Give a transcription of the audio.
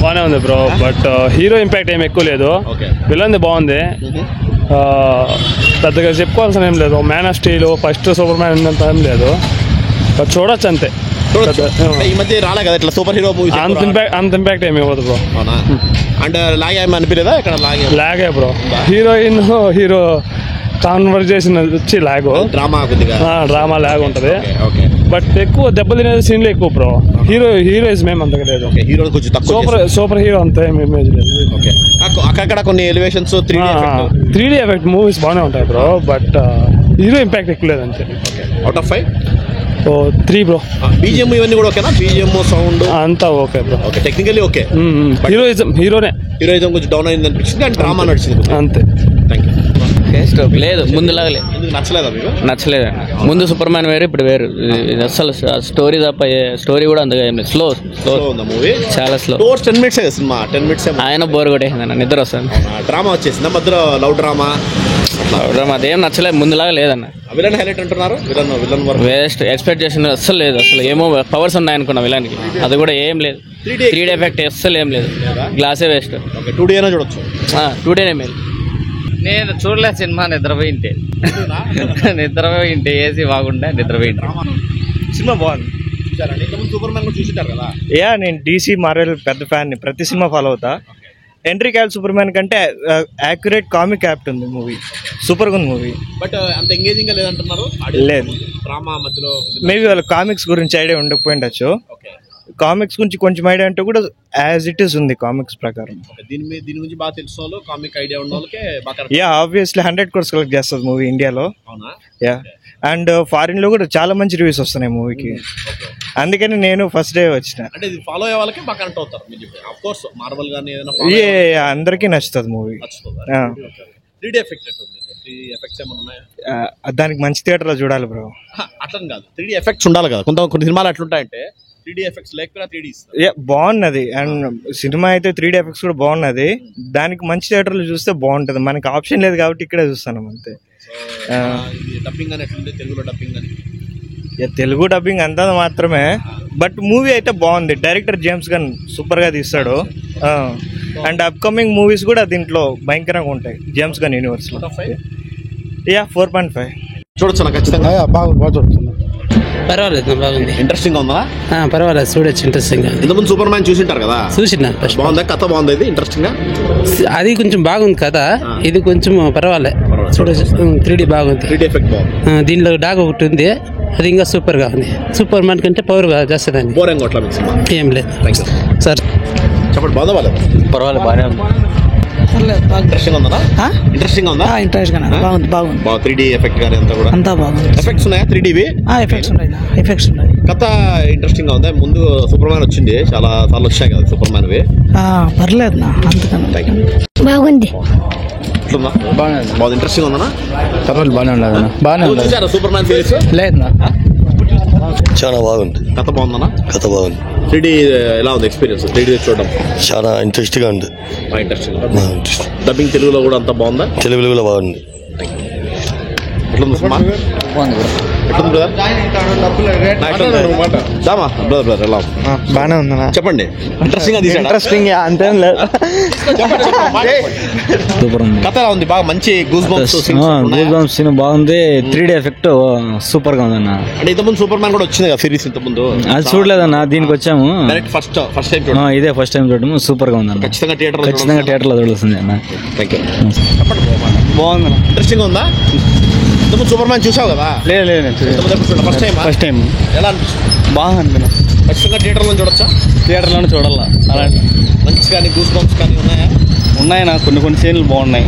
బాగానే ఉంది bro, but hero impact ఏమి ఎక్కువ లేదు. విలన్ది బాగుంది, పెద్దగా చెప్పుకోవాల్సిన ఏం లేదు. Man of steel first super man ఉన్నంత ఏం లేదు, బట్ చూడొచ్చు అంతే. ఈ మధ్య రాలే కదా ఇట్లా సూపర్ హీరో మూవీ, అంత ఇంపాక్ట్ ఏమి ఇవ్వదు బ్రో. అంటే లాగే ఏమి అనిపించలేదా ఇక్కడ? లాగే బ్రో, హీరోయిన్ హీరో కాన్వర్జేషన్ వచ్చి లాగ్, డ్రామా లాగ్ ఉంటుంది. బట్ ఎక్కువ దెబ్బతినేది సీన్లు ఎక్కువ బ్రో. హీరోయిజం ఏమి అంతగా లేదు. సూపర్ హీరో అంత ఇమేజ్ లేదు. అక్కడ కొన్ని ఎలివేషన్స్ 3D ఎఫెక్ట్ మూవీస్ బాగానే ఉంటాయి బ్రో, బట్ హీరో ఇంపాక్ట్ ఎక్కువ లేదు అంతే. Out of 5 3 bro. బీజిఎం ఇవన్నీ కూడా ఓకేనా? బీజిఎం సౌండ్ అంతా okay bro. Technically okay. Heroism కొంచెం డౌన్ అయింది అనిపించింది, అండ్ డ్రామా నడిచింది అంతే. Thank you. లేదు ముందులాగలే, నచ్చలేదా మీకు? నచ్చలేదు. ముందు సూపర్ మ్యాన్ వేరు, ఇప్పుడు వేరు. అసలు స్టోరీ తప్ప స్టోరీ కూడా అంతగా ఏం లేదు. స్లో మూవీ, చాలా స్లో. 10 minutes సినిమా, 10 minutes ఆయన బోర్ కొట్టేసిందన్న, నిద్ర వస్తుంది. డ్రామా వచ్చేసిందా మధ్యలో? లవ్ డ్రామా అదేం నచ్చలేదు, ముందులాగా లేదన్న. విలన్ హైలైట్ అంటున్నారు. విలన్ వేస్ట్, ఎక్స్పెక్ట్ చేసిన అస్సలు లేదు. అసలు ఏమో పవర్స్ ఉన్నాయి అనుకున్నా విలన్కి, అది కూడా ఏం లేదు. 3D ఎఫెక్ట్ అస్సలు ఏం లేదు, గ్లాసే వేస్ట్. 2D అయినా చూడొచ్చు. 2Dనే మేలు. నేను చూడలేదు సినిమా, నిద్రపోయింటే ఏసీ బాగుండే నిద్రపోయింటే. సినిమా బాగుంది. సూపర్ మ్యాన్ చూసింటారు కదా? నేను DC మార్వెల్ పెద్ద ఫ్యాన్, ప్రతి సినిమా ఫాలో అవుతా. హెన్రీ క్యావిల్ సూపర్ మ్యాన్ కంటే యాక్యురేట్ కామిక్ యాప్ట్ ఉంది మూవీ, సూపర్ గా ఉంది మూవీ. బట్ అంత ఎంగేజింగ్ గా లేదంటున్నారు. లేదు, డ్రామా మధ్యలో మేబీ వాళ్ళ కామిక్స్ గురించి ఐడియా ఉండకపోయిండొచ్చు. కామిక్స్ గురించి కొంచెం ఐడియా అంటే కూడా యాజ్ ఇట్ ఈస్ ఉంది కామిక్స్ ప్రకారం. దీని గురించి బాగా తెలుసు వాళ్ళు, కామిక్ ఐడియా ఉన్న వాళ్ళకే బాగా. ఆబ్వియస్లీ 100 crores కలెక్ట్ చేస్తుంది మూవీ ఇండియాలో. అండ్ ఫారిన్ లో కూడా చాలా మంచి రివ్యూస్ వస్తున్నాయి మూవీకి, అందుకని నేను ఫస్ట్ డే వచ్చిన. అంటే ఇది ఫాలో అయ్యే వాళ్ళకి బాగా కనెక్ట్ అవుతారు. ఆఫ్ కోర్స్ మార్వెల్ గానీ ఏదైనా అందరికీ నచ్చుతుంది మూవీ. 3D ఎఫెక్ట్ ఉంటుంది. 3D ఎఫెక్ట్స్ ఏమైనా ఉన్నాయా? దానికి మంచి థియేటర్ లో చూడాలి బ్రో. అట్లా కాదు, 3D ఎఫెక్ట్స్ ఉండాలి కదా. కొన్ని సినిమాలు అట్లుంటాయంటే 3D ఎఫెక్ట్స్ లేకపోతే 3D బాగున్నది. అండ్ సినిమా అయితే 3D ఎఫెక్ట్స్ కూడా బాగున్నది. దానికి మంచి థియేటర్లో చూస్తే బాగుంటది. మనకి ఆప్షన్ లేదు కాబట్టి ఇక్కడే చూస్తాను అంతే. డబ్బింగ్ అని ఎట్లుంది? తెలుగులో డబ్బింగ్ అని? తెలుగు డబ్బింగ్ అంతా మాత్రమే, బట్ మూవీ అయితే బాగుంది. డైరెక్టర్ జేమ్స్ గన్ సూపర్ గా తీస్తాడు. అండ్ అప్కమింగ్ మూవీస్ కూడా దీంట్లో భయంకరంగా ఉంటాయి జేమ్స్ గన్ యూనివర్స్ లో. 4.5 చూడొచ్చు ఖచ్చితంగా. బాగా చూడుతుంది. పర్వాలేదు, బాగుంది. ఇంట్రెస్టింగ్ ఉందా? పర్వాలేదు, చూడొచ్చు. ఇంట్రెస్టింగ్. ఇంతకుముందు సూపర్ మ్యాన్ చూసింటారు కదా? చూసినా. బాగుందా కథ? బాగుంది. ఇది ఇంట్రెస్టింగ్. అది కొంచెం బాగుంది కథ, ఇది కొంచెం పర్వాలేదు చూడొచ్చు. 3D బాగుంది. 3D ఎఫెక్ట్ బాగుంది. దీనిలో డాగ్ ఒకటి ఉంది, అది ఇంకా సూపర్ గా ఉంది. సూపర్ మ్యాన్ కంటే పవర్ చేస్తుందండి. ఏం లేదు సార్. చెప్పండి, బాగుందా? పర్వాలేదు, బాగానే ఉంది. ఇంట్రెస్టింగ్ ఉందా? ఇంట్రెస్టింగ్ ఉందా? ఇంట్రెస్టింగ్ బాగుంది. 3D ఎఫెక్ట్ గానీ అంతా కూడా అంతా బాగుంది. ఎఫెక్ట్స్ ఉన్నాయా? 3D ఎఫెక్ట్స్ ఉన్నాయి. కథ ఇంట్రెస్టింగ్ గా ఉంది. ముందు సూపర్ మ్యాన్ వచ్చింది, చాలా సార్లు వచ్చాయి కదా సూపర్ మ్యాన్. పర్లేదు బాగుంది. బాగుంది. ఇంట్రెస్టింగ్ ఉందా? పర్వాలేదు, బాగానే ఉండదు. బాగానే ఉంది. Super man series? లేదు, చాలా బాగుంది. కథ బాగుందన్నా? కథ బాగుంది. 3D ఎలా ఉంది ఎక్స్పీరియన్స్? 3D చూడడం చాలా ఇంట్రెస్టింగ్ గా ఉంది. డబ్బింగ్ తెలుగులో కూడా అంతా బాగుందా? తెలుగులో కూడా బాగుంది. బాగానే ఉందన్నా. చెప్పండి. ఇంట్రెస్టింగ్ అంతేం లేదు. కథ ఎలా ఉంది? బాగా మంచి గూస్ బంప్స్ సీన్ బాగుంది. 3D ఎఫెక్ట్ సూపర్ గా ఉందన్న. అంటే ఇంతకుముందు సూపర్ మ్యాన్ కూడా వచ్చింది కదా సిరీస్, ఇంతకుముందు అది చూడలేదన్న. దీనికి వచ్చాము ఫస్ట్ టైం. ఇదే ఫస్ట్ టైం చూడడం. సూపర్ గా ఉందన్న. ఖచ్చితంగా థియేటర్ లో చూడాల్సింది అన్న. బాగుంది. ఇంట్రెస్టింగ్ ఉందా? ఇంతకుముందు సూపర్ మ్యాన్ చూసావు కదా? లేదు, ఫస్ట్ టైం. ఎలా అనిపిస్తుంది? బాగా అనిపిస్తుంది. ఖచ్చితంగా థియేటర్లో చూడొచ్చా? థియేటర్లోనే చూడాలా. అలాంటి మంచి కానీ గూస్ బంప్స్ కానీ ఉన్నాయా? ఉన్నాయి. నాకు కొన్ని సీన్లు బాగున్నాయి.